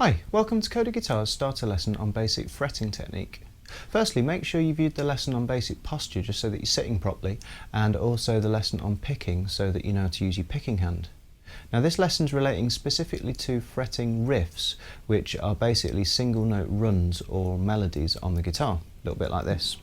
Hi, welcome to Coda Guitar's starter lesson on basic fretting technique. Firstly, make sure you viewed the lesson on basic posture just so that you're sitting properly, and also the lesson on picking so that you know how to use your picking hand. Now this lesson's relating specifically to fretting riffs, which are basically single note runs or melodies on the guitar, a little bit like this.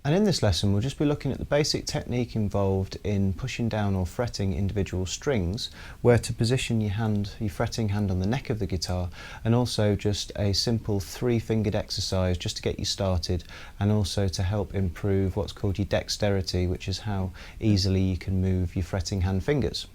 And in this lesson we'll just be looking at the basic technique involved in pushing down or fretting individual strings, where to position your fretting hand on the neck of the guitar, and also just a simple 3-fingered exercise just to get you started, and also to help improve what's called your dexterity, which is how easily you can move your fretting hand fingers.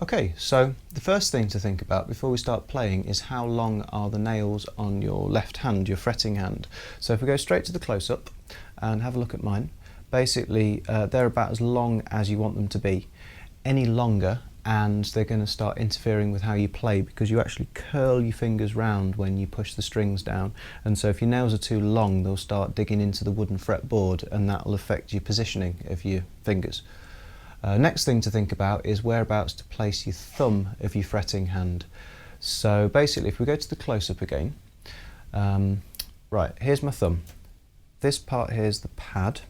Okay, so the first thing to think about before we start playing is how long are the nails on your left hand, your fretting hand. So if we go straight to the close-up and have a look at mine, basically they're about as long as you want them to be. Any longer and they're going to start interfering with how you play, because you actually curl your fingers round when you push the strings down, and so if your nails are too long they'll start digging into the wooden fretboard, and that will affect your positioning of your fingers. Next thing to think about is whereabouts to place your thumb of your fretting hand. So basically if we go to the close-up again, right, here's my thumb. This part here is the pad,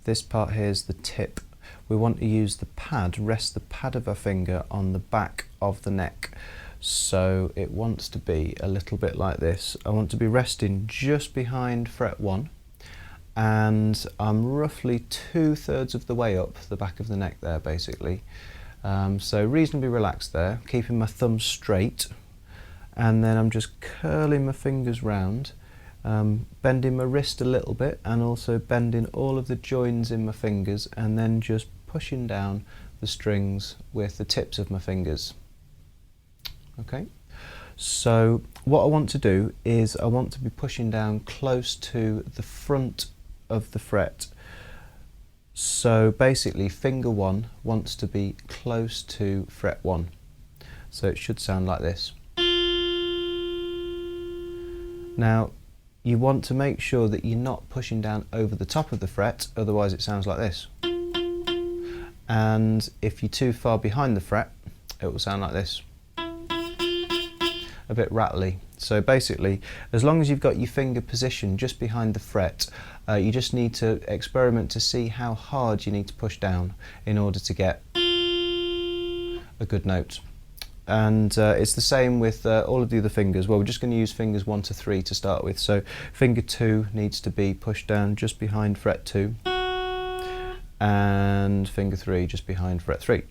this part here is the tip. We want to use the pad, rest the pad of our finger on the back of the neck. So it wants to be a little bit like this. I want to be resting just behind fret 1. And I'm roughly 2/3 of the way up the back of the neck there basically. So reasonably relaxed there, keeping my thumb straight, and then I'm just curling my fingers round, bending my wrist a little bit and also bending all of the joins in my fingers, and then just pushing down the strings with the tips of my fingers. Okay. So what I want to do is I want to be pushing down close to the front of the fret. So basically finger 1 wants to be close to fret 1. So it should sound like this. Now you want to make sure that you're not pushing down over the top of the fret, otherwise it sounds like this. And if you're too far behind the fret, it will sound like this. A bit rattly. So basically, as long as you've got your finger positioned just behind the fret, you just need to experiment to see how hard you need to push down in order to get a good note. And it's the same with all of the other fingers. Well, we're just going to use fingers 1 to 3 to start with. So finger 2 needs to be pushed down just behind fret 2, and finger 3 just behind fret 3.